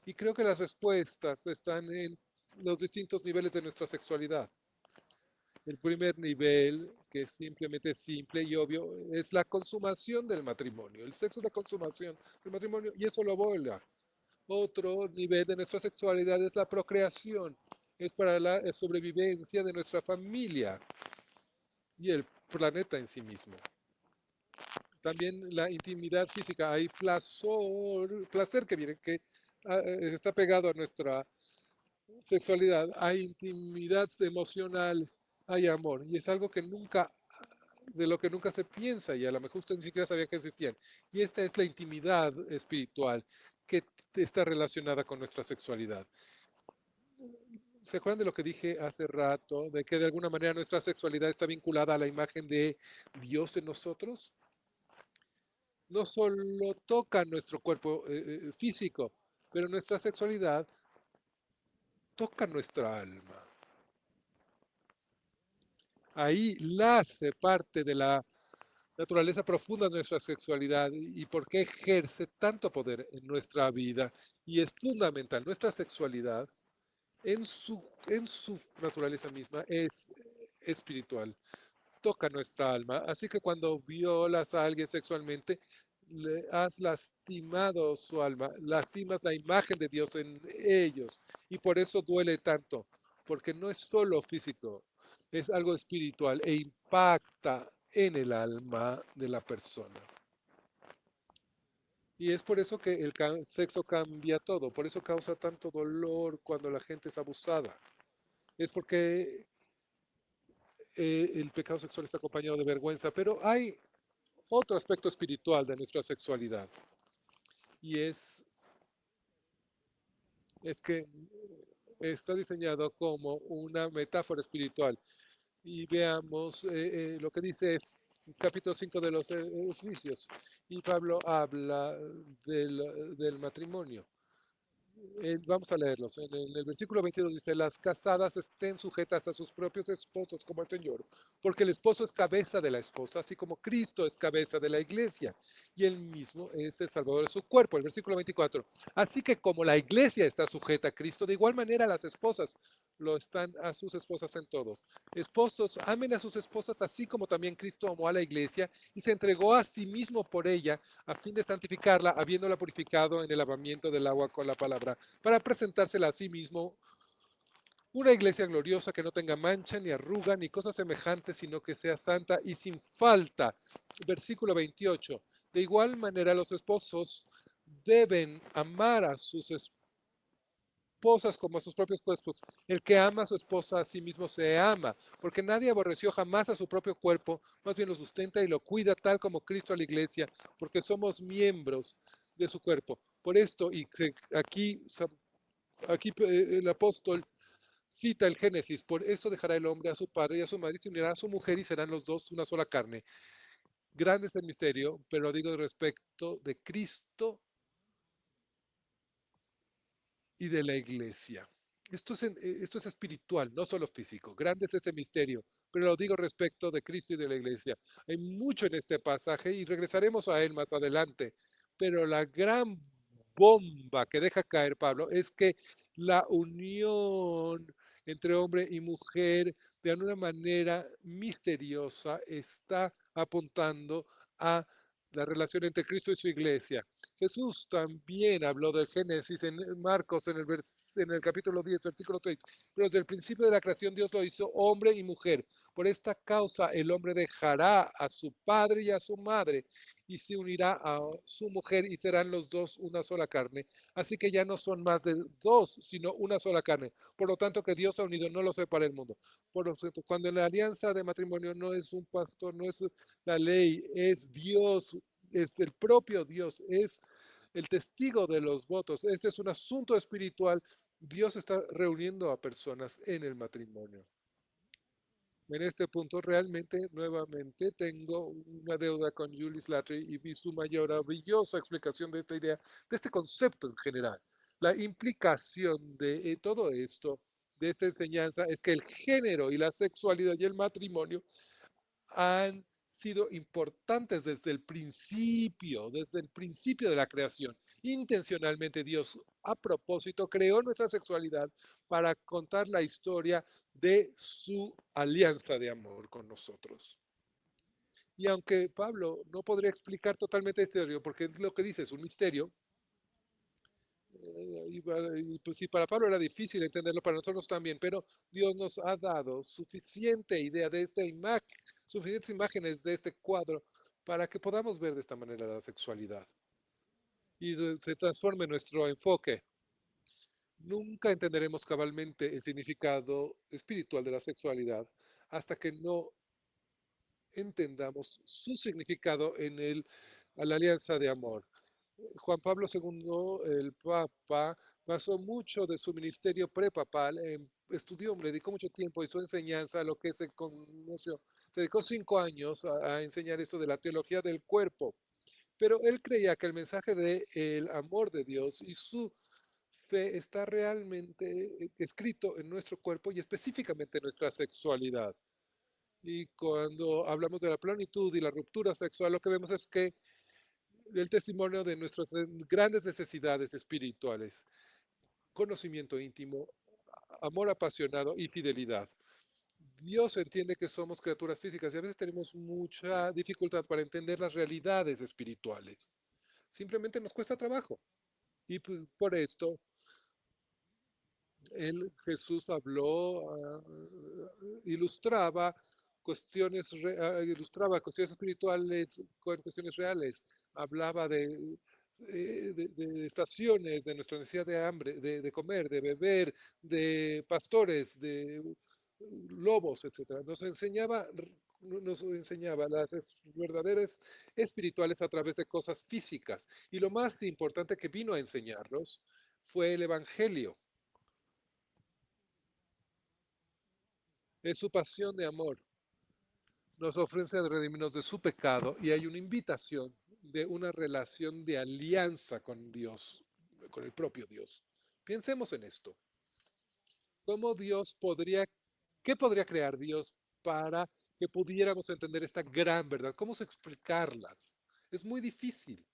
Y creo que las respuestas están en los distintos niveles de nuestra sexualidad. El primer nivel, que simplemente es simple y obvio, es la consumación del matrimonio. El sexo es la consumación del matrimonio y eso lo abola. Otro nivel de nuestra sexualidad es la procreación. Es para la sobrevivencia de nuestra familia y el planeta en sí mismo. También la intimidad física. Hay placer que viene, que está pegado a nuestra sexualidad. Hay intimidad emocional, hay amor. Y es algo que nunca, de lo que nunca se piensa y a lo mejor usted ni siquiera sabía que existían. Y esta es la intimidad espiritual que está relacionada con nuestra sexualidad. ¿Se acuerdan de lo que dije hace rato, de que de alguna manera nuestra sexualidad está vinculada a la imagen de Dios en nosotros? No solo toca nuestro cuerpo físico, pero nuestra sexualidad toca nuestra alma. Ahí nace parte de la naturaleza profunda de nuestra sexualidad y por qué ejerce tanto poder en nuestra vida. Y es fundamental, nuestra sexualidad en su naturaleza misma es espiritual, toca nuestra alma. Así que cuando violas a alguien sexualmente, le has lastimado su alma, lastimas la imagen de Dios en ellos. Y por eso duele tanto, porque no es solo físico, es algo espiritual e impacta en el alma de la persona. Y es por eso que el sexo cambia todo, por eso causa tanto dolor cuando la gente es abusada. Es porque el pecado sexual está acompañado de vergüenza, pero hay otro aspecto espiritual de nuestra sexualidad y es que está diseñado como una metáfora espiritual. Y veamos lo que dice capítulo 5 de los Efesios. Y Pablo habla del matrimonio. Vamos a leerlos. En el versículo 22 dice, las casadas estén sujetas a sus propios esposos como el Señor, porque el esposo es cabeza de la esposa, así como Cristo es cabeza de la iglesia, y él mismo es el salvador de su cuerpo. El versículo 24, así que como la iglesia está sujeta a Cristo, de igual manera las esposas lo están a sus esposas en todos. Esposos, amen a sus esposas así como también Cristo amó a la iglesia y se entregó a sí mismo por ella a fin de santificarla, habiéndola purificado en el lavamiento del agua con la palabra, para presentársela a sí mismo una iglesia gloriosa que no tenga mancha, ni arruga, ni cosa semejante, sino que sea santa y sin falta. Versículo 28. De igual manera los esposos deben amar a sus esposas como a sus propios cuerpos. El que ama a su esposa a sí mismo se ama, porque nadie aborreció jamás a su propio cuerpo, más bien lo sustenta y lo cuida tal como Cristo a la iglesia, porque somos miembros de su cuerpo. Por esto, y aquí el apóstol cita el Génesis, por esto dejará el hombre a su padre y a su madre y se unirá a su mujer y serán los dos una sola carne. Grande es el misterio, pero lo digo respecto de Cristo y de la iglesia. Esto es espiritual, no solo físico. Grande es este misterio, pero lo digo respecto de Cristo y de la iglesia. Hay mucho en este pasaje y regresaremos a él más adelante, pero la gran bomba que deja caer Pablo es que la unión entre hombre y mujer de una manera misteriosa está apuntando a la relación entre Cristo y su iglesia. Jesús también habló del Génesis en Marcos en el capítulo 10, versículo 6. Pero desde el principio de la creación Dios lo hizo hombre y mujer. Por esta causa el hombre dejará a su padre y a su madre y se unirá a su mujer y serán los dos una sola carne. Así que ya no son más de dos, sino una sola carne. Por lo tanto, que Dios ha unido no lo separa el mundo. Por lo tanto, cuando la alianza de matrimonio no es un pastor, no es la ley, es Dios, es el propio Dios, es el testigo de los votos. Este es un asunto espiritual. Dios está reuniendo a personas en el matrimonio. En este punto realmente, nuevamente, tengo una deuda con Julie Slattery y vi su maravillosa explicación de esta idea, de este concepto en general. La implicación de todo esto, de esta enseñanza, es que el género y la sexualidad y el matrimonio han sido importantes desde el principio de la creación. Intencionalmente Dios, a propósito, creó nuestra sexualidad para contar la historia de su alianza de amor con nosotros. Y aunque Pablo no podría explicar totalmente este misterio, porque es lo que dice, es un misterio, y pues sí, para Pablo era difícil entenderlo, para nosotros también, pero Dios nos ha dado suficiente idea de esta imagen, suficientes imágenes de este cuadro para que podamos ver de esta manera la sexualidad y se transforme nuestro enfoque. Nunca entenderemos cabalmente el significado espiritual de la sexualidad hasta que no entendamos su significado en la alianza de amor. Juan Pablo II, el Papa, pasó mucho de su ministerio prepapal, estudió, le dedicó mucho tiempo y su enseñanza a lo que se conoció. Se dedicó 5 años a enseñar esto de la teología del cuerpo, pero él creía que el mensaje del amor de Dios y su fe está realmente escrito en nuestro cuerpo y específicamente en nuestra sexualidad. Y cuando hablamos de la plenitud y la ruptura sexual, lo que vemos es que el testimonio de nuestras grandes necesidades espirituales, conocimiento íntimo, amor apasionado y fidelidad. Dios entiende que somos criaturas físicas y a veces tenemos mucha dificultad para entender las realidades espirituales. Simplemente nos cuesta trabajo. Y por esto Jesús habló, ilustraba cuestiones espirituales con cuestiones reales. Hablaba de estaciones, de nuestra necesidad de hambre, de comer, de beber, de pastores, de lobos, etcétera. Nos enseñaba las verdaderas espirituales a través de cosas físicas. Y lo más importante que vino a enseñarnos fue el Evangelio. Es su pasión de amor. nos ofrece redimirnos de su pecado y hay una invitación de una relación de alianza con Dios, con el propio Dios. Pensemos en esto. ¿Cómo Dios podría, qué podría crear Dios para que pudiéramos entender esta gran verdad? ¿Cómo explicarlas? Es muy difícil.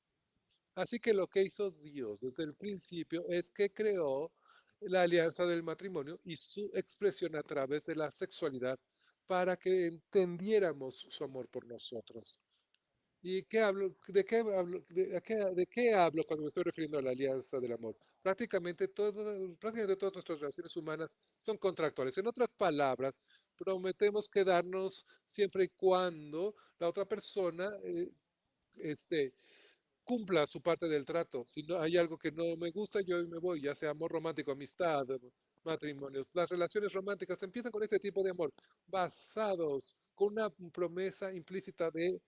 Así que lo que hizo Dios desde el principio es que creó la alianza del matrimonio y su expresión a través de la sexualidad para que entendiéramos su amor por nosotros. ¿Y qué hablo? ¿De qué hablo? De qué hablo cuando me estoy refiriendo a la alianza del amor? Prácticamente todas nuestras relaciones humanas son contractuales. En otras palabras, prometemos quedarnos siempre y cuando la otra persona este, cumpla su parte del trato. Si no hay algo que no me gusta, yo me voy, ya sea amor romántico, amistad, matrimonios. Las relaciones románticas empiezan con ese tipo de amor, basados con una promesa implícita de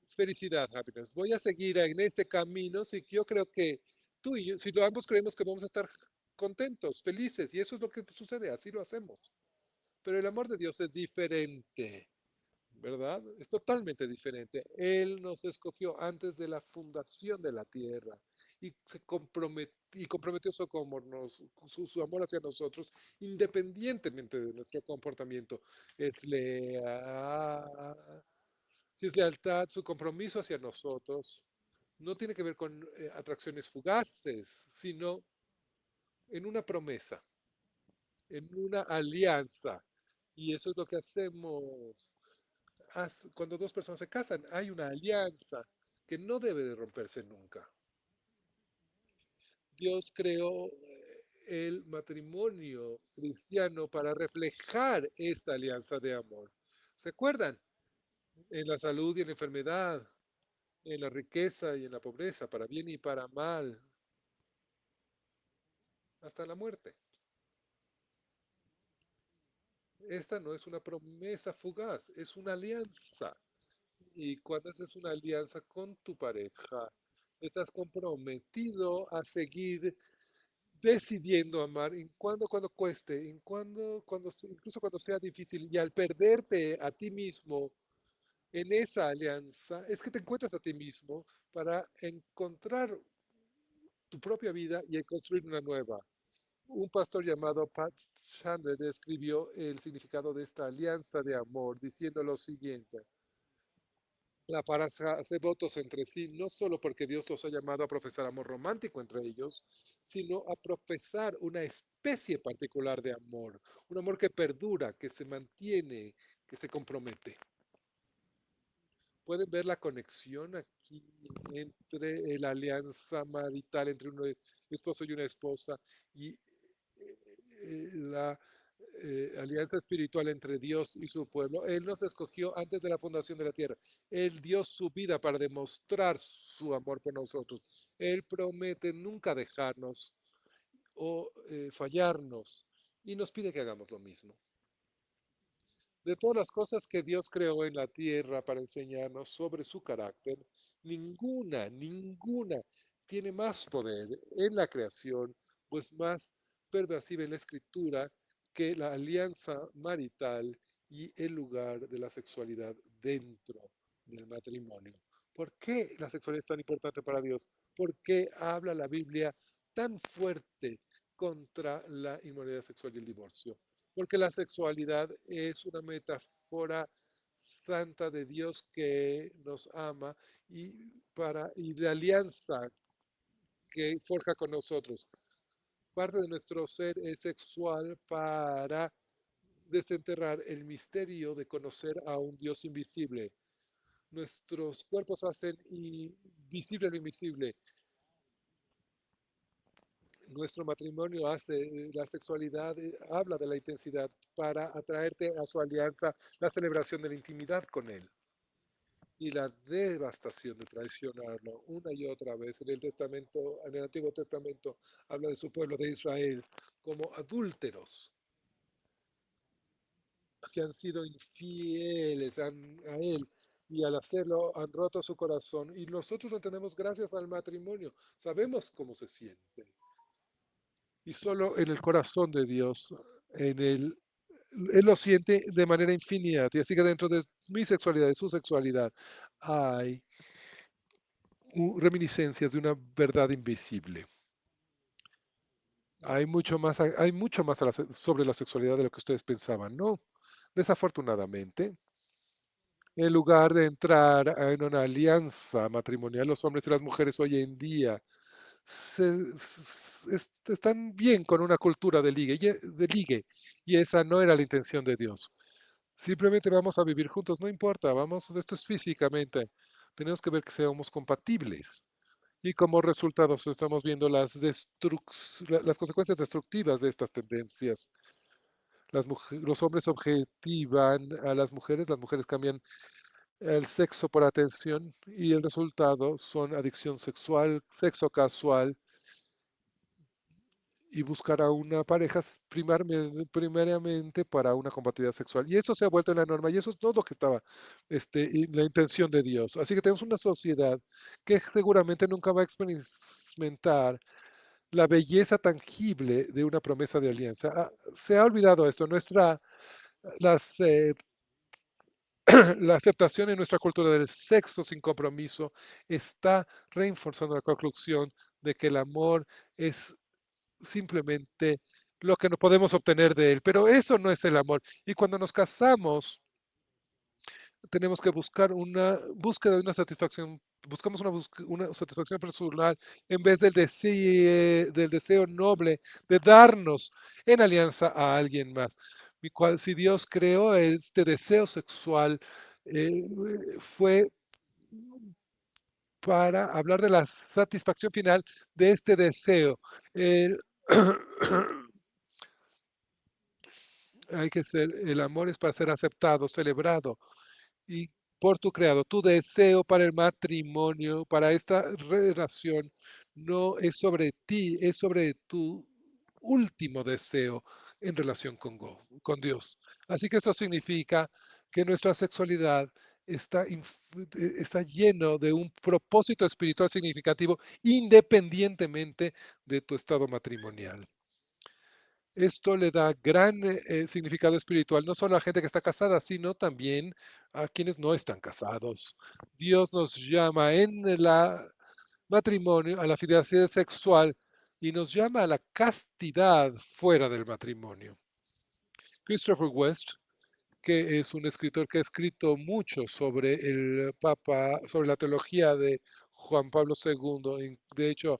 felicidad, happiness. Voy a seguir en este camino, si yo creo que tú y yo, si ambos creemos que vamos a estar contentos, felices, y eso es lo que sucede, así lo hacemos. Pero el amor de Dios es diferente. ¿Verdad? Es totalmente diferente. Él nos escogió antes de la fundación de la tierra y comprometió su amor hacia nosotros independientemente de nuestro comportamiento. Es leal, si es lealtad, su compromiso hacia nosotros no tiene que ver con atracciones fugaces, sino en una promesa, en una alianza. Y eso es lo que hacemos cuando dos personas se casan, hay una alianza que no debe de romperse nunca. Dios creó el matrimonio cristiano para reflejar esta alianza de amor. ¿Se acuerdan? En la salud y en la enfermedad, en la riqueza y en la pobreza, para bien y para mal, hasta la muerte. Esta no es una promesa fugaz, es una alianza. Y cuando haces una alianza con tu pareja, estás comprometido a seguir decidiendo amar, cuando cueste, incluso cuando sea difícil, y al perderte a ti mismo en esa alianza, es que te encuentras a ti mismo para encontrar tu propia vida y construir una nueva. Un pastor llamado Pat Chandler describió el significado de esta alianza de amor diciendo lo siguiente. La pareja hace votos entre sí, no solo porque Dios los ha llamado a profesar amor romántico entre ellos, sino a profesar una especie particular de amor, un amor que perdura, que se mantiene, que se compromete. Pueden ver la conexión aquí entre la alianza marital entre un esposo y una esposa y la alianza espiritual entre Dios y su pueblo. Él nos escogió antes de la fundación de la tierra. Él dio su vida para demostrar su amor por nosotros. Él promete nunca dejarnos o fallarnos y nos pide que hagamos lo mismo. De todas las cosas que Dios creó en la tierra para enseñarnos sobre su carácter, ninguna tiene más poder en la creación, pues más pervasiva en la escritura que la alianza marital y el lugar de la sexualidad dentro del matrimonio. ¿Por qué la sexualidad es tan importante para Dios? ¿Por qué habla la Biblia tan fuerte contra la inmoralidad sexual y el divorcio? Porque la sexualidad es una metáfora santa de Dios que nos ama y de alianza que forja con nosotros. Parte de nuestro ser es sexual para desenterrar el misterio de conocer a un Dios invisible. Nuestros cuerpos hacen visible lo invisible. Nuestro matrimonio hace, la sexualidad habla de la intensidad para atraerte a su alianza, la celebración de la intimidad con Él y la devastación de traicionarlo una y otra vez. En el Testamento, en el Antiguo Testamento, habla de su pueblo de Israel como adúlteros que han sido infieles a Él y al hacerlo han roto su corazón. Y nosotros lo entendemos gracias al matrimonio. Sabemos cómo se siente. Y solo en el corazón de Dios, en el él lo siente de manera infinita. Y así que dentro de mi sexualidad y su sexualidad hay reminiscencias de una verdad invisible. Hay mucho más sobre la sexualidad de lo que ustedes pensaban, ¿no? Desafortunadamente, en lugar de entrar en una alianza matrimonial, los hombres y las mujeres hoy en día están bien con una cultura de ligue, y esa no era la intención de Dios. Simplemente vamos a vivir juntos, no importa, vamos, esto es físicamente. Tenemos que ver que seamos compatibles. Y como resultado estamos viendo las consecuencias destructivas de estas tendencias. Los hombres objetivan a las mujeres cambian el sexo por atención y el resultado son adicción sexual, sexo casual y buscar a una pareja primariamente para una compatibilidad sexual. Y eso se ha vuelto en la norma y eso es todo lo que estaba la intención de Dios. Así que tenemos una sociedad que seguramente nunca va a experimentar la belleza tangible de una promesa de alianza. Se ha olvidado esto. Las, la aceptación en nuestra cultura del sexo sin compromiso está reforzando la conclusión de que el amor es simplemente lo que no podemos obtener de él, pero eso no es el amor. Y cuando nos casamos, tenemos que buscar una búsqueda de una satisfacción, buscamos una satisfacción personal en vez del deseo noble de darnos en alianza a alguien más. Si Dios creó este deseo sexual, fue para hablar de la satisfacción final de este deseo. Eh, el amor es para ser aceptado, celebrado y por tu creado. Tu deseo para el matrimonio, para esta relación, no es sobre ti, es sobre tu último deseo en relación con Dios. Así que esto significa que nuestra sexualidad está lleno de un propósito espiritual significativo independientemente de tu estado matrimonial. Esto le da gran significado espiritual, no solo a la gente que está casada, sino también a quienes no están casados. Dios nos llama en el matrimonio a la fidelidad sexual y nos llama a la castidad fuera del matrimonio. Christopher West, que es un escritor que ha escrito mucho sobre el Papa, sobre la teología de Juan Pablo II, de hecho,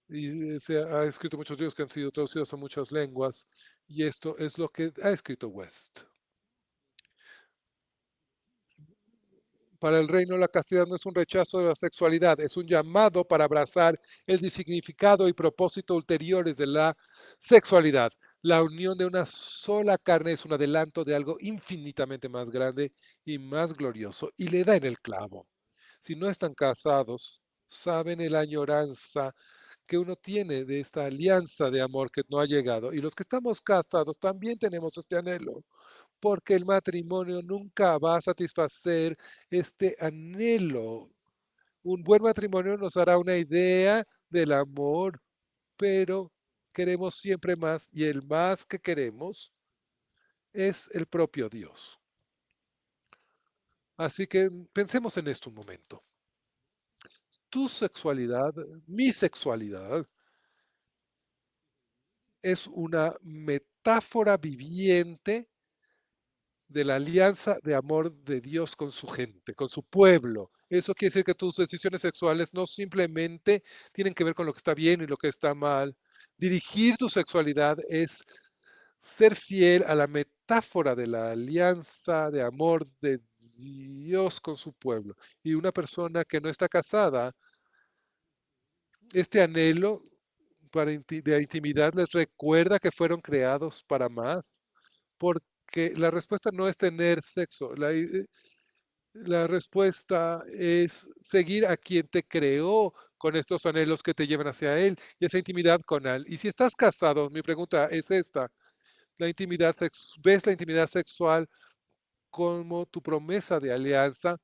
se ha escrito muchos libros que han sido traducidos a muchas lenguas, y esto es lo que ha escrito West. Para el reino, la castidad no es un rechazo de la sexualidad, es un llamado para abrazar el significado y propósito ulteriores de la sexualidad. La unión de una sola carne es un adelanto de algo infinitamente más grande y más glorioso, y le da en el clavo. Si no están casados, saben la añoranza que uno tiene de esta alianza de amor que no ha llegado. Y los que estamos casados también tenemos este anhelo, porque el matrimonio nunca va a satisfacer este anhelo. Un buen matrimonio nos dará una idea del amor, pero queremos siempre más y el más que queremos es el propio Dios. Así que pensemos en esto un momento. Tu sexualidad, mi sexualidad, es una metáfora viviente de la alianza de amor de Dios con su gente, con su pueblo. Eso quiere decir que tus decisiones sexuales no simplemente tienen que ver con lo que está bien y lo que está mal. Dirigir tu sexualidad es ser fiel a la metáfora de la alianza de amor de Dios con su pueblo. Y una persona que no está casada, este anhelo de la intimidad les recuerda que fueron creados para más, porque la respuesta no es tener sexo, la respuesta es seguir a quien te creó con estos anhelos que te llevan hacia Él y esa intimidad con Él. Y si estás casado, mi pregunta es esta, ¿ves la intimidad sexual como tu promesa de alianza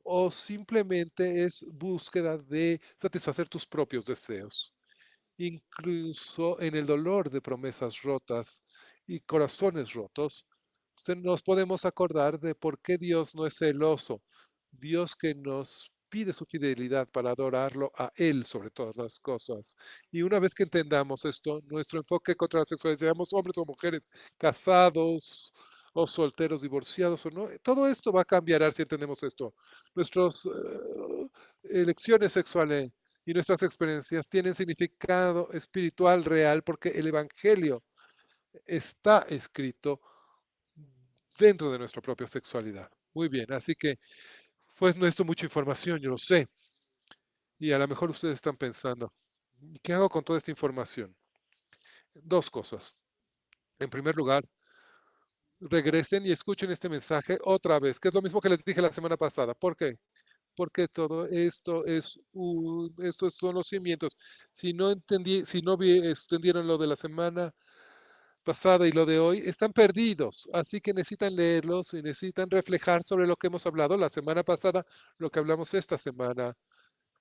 o simplemente es búsqueda de satisfacer tus propios deseos? Incluso en el dolor de promesas rotas y corazones rotos, nos podemos acordar de por qué Dios no es celoso. Dios que nos pide su fidelidad para adorarlo a Él sobre todas las cosas. Y una vez que entendamos esto, nuestro enfoque contra la sexualidad, seamos hombres o mujeres, casados o solteros, divorciados o no, todo esto va a cambiar si entendemos esto. Nuestras elecciones sexuales y nuestras experiencias tienen significado espiritual real porque el Evangelio está escrito dentro de nuestra propia sexualidad. Muy bien, así que fue no esto mucha información, yo lo sé. Y a lo mejor ustedes están pensando, ¿qué hago con toda esta información? Dos cosas. En primer lugar, regresen y escuchen este mensaje otra vez, que es lo mismo que les dije la semana pasada. ¿Por qué? Porque todo esto estos son los cimientos. Si no extendieron lo de la semana pasada y lo de hoy, están perdidos. Así que necesitan leerlos y necesitan reflejar sobre lo que hemos hablado la semana pasada, lo que hablamos esta semana,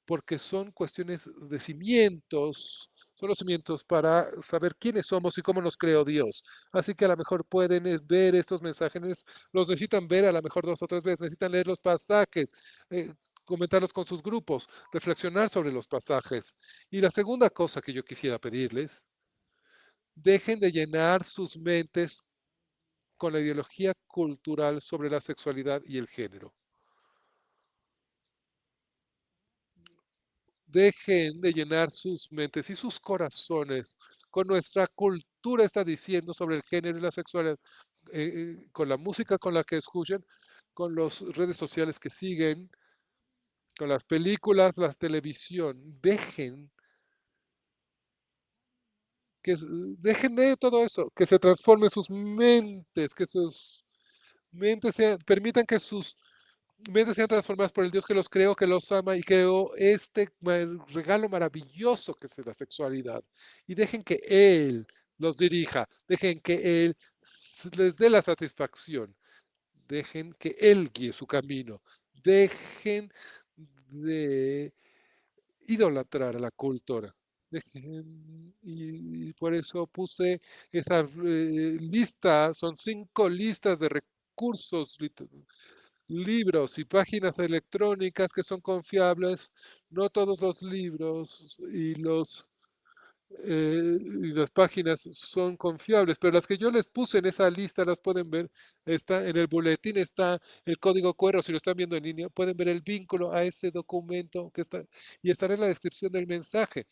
porque son cuestiones de cimientos, son los cimientos para saber quiénes somos y cómo nos creó Dios. Así que a lo mejor pueden ver estos mensajes, los necesitan ver a lo mejor dos o tres veces, necesitan leer los pasajes, comentarlos con sus grupos, reflexionar sobre los pasajes. Y la segunda cosa que yo quisiera pedirles, dejen de llenar sus mentes con la ideología cultural sobre la sexualidad y el género. Dejen de llenar sus mentes y sus corazones con nuestra cultura está diciendo sobre el género y la sexualidad, con la música con la que escuchan, con las redes sociales que siguen, con las películas, la televisión. Dejen de todo eso, que se transformen sus mentes, que sus mentes permitan que sus mentes sean transformadas por el Dios que los creó, que los ama y creó este regalo maravilloso que es la sexualidad. Y dejen que Él los dirija, dejen que Él les dé la satisfacción, dejen que Él guíe su camino, dejen de idolatrar a la cultura. Y por eso puse esa lista, son 5 listas de recursos libros y páginas electrónicas que son confiables. No todos los libros y las páginas son confiables, pero las que yo les puse en esa lista las pueden ver. Está en el boletín, está el código QR, si lo están viendo en línea, pueden ver el vínculo a ese documento que está y estará en la descripción del mensaje.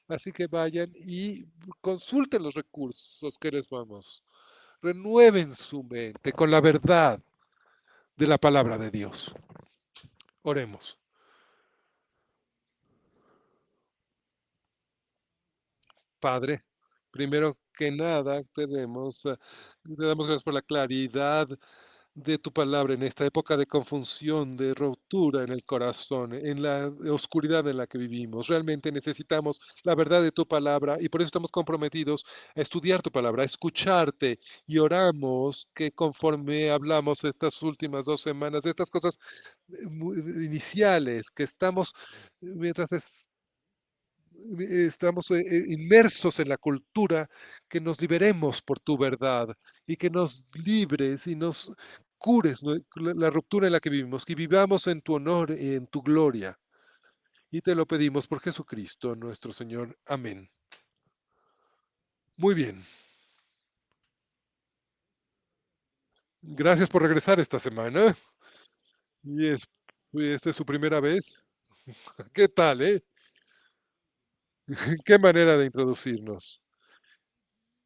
Así que vayan y consulten los recursos que les vamos. Renueven su mente con la verdad de la palabra de Dios. Oremos. Padre, primero que nada, te damos gracias por la claridad de tu palabra en esta época de confusión, de ruptura en el corazón, en la oscuridad en la que vivimos. Realmente necesitamos la verdad de tu palabra y por eso estamos comprometidos a estudiar tu palabra, a escucharte y oramos que conforme hablamos estas últimas 2 semanas, de estas cosas iniciales, que estamos, mientras estamos inmersos en la cultura, que nos liberemos por tu verdad y que nos libres y nos cures la ruptura en la que vivimos, que vivamos en tu honor y en tu gloria. Y te lo pedimos por Jesucristo nuestro Señor. Amén. Muy bien. Gracias por regresar esta semana. Y esta es su primera vez. ¿Qué tal, eh? ¿Qué manera de introducirnos?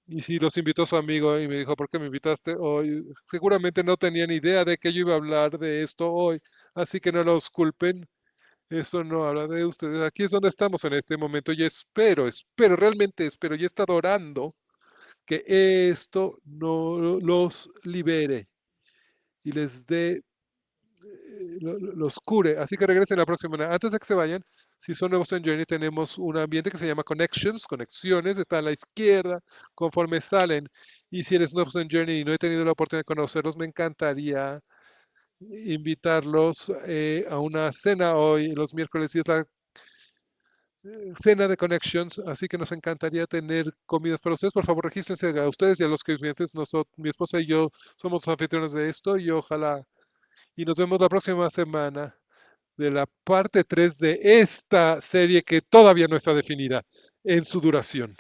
Y si los invitó su amigo y me dijo, ¿por qué me invitaste hoy? Seguramente no tenían idea de que yo iba a hablar de esto hoy, así que no los culpen. Eso no habla de ustedes. Aquí es donde estamos en este momento y espero, realmente espero y he estado orando que esto no los libere y les dé los cure. Así que regresen la próxima semana. Antes de que se vayan, si son nuevos en Journey, tenemos un ambiente que se llama Connections, conexiones, está a la izquierda conforme salen. Y si eres nuevo en Journey y no he tenido la oportunidad de conocerlos, me encantaría invitarlos a una cena hoy, los miércoles, y es cena de Connections, así que nos encantaría tener comidas para ustedes. Por favor, regístrense a ustedes y a los clientes. Mi esposa y yo somos los anfitriones de esto y ojalá. Y nos vemos la próxima semana de la parte 3 de esta serie que todavía no está definida en su duración.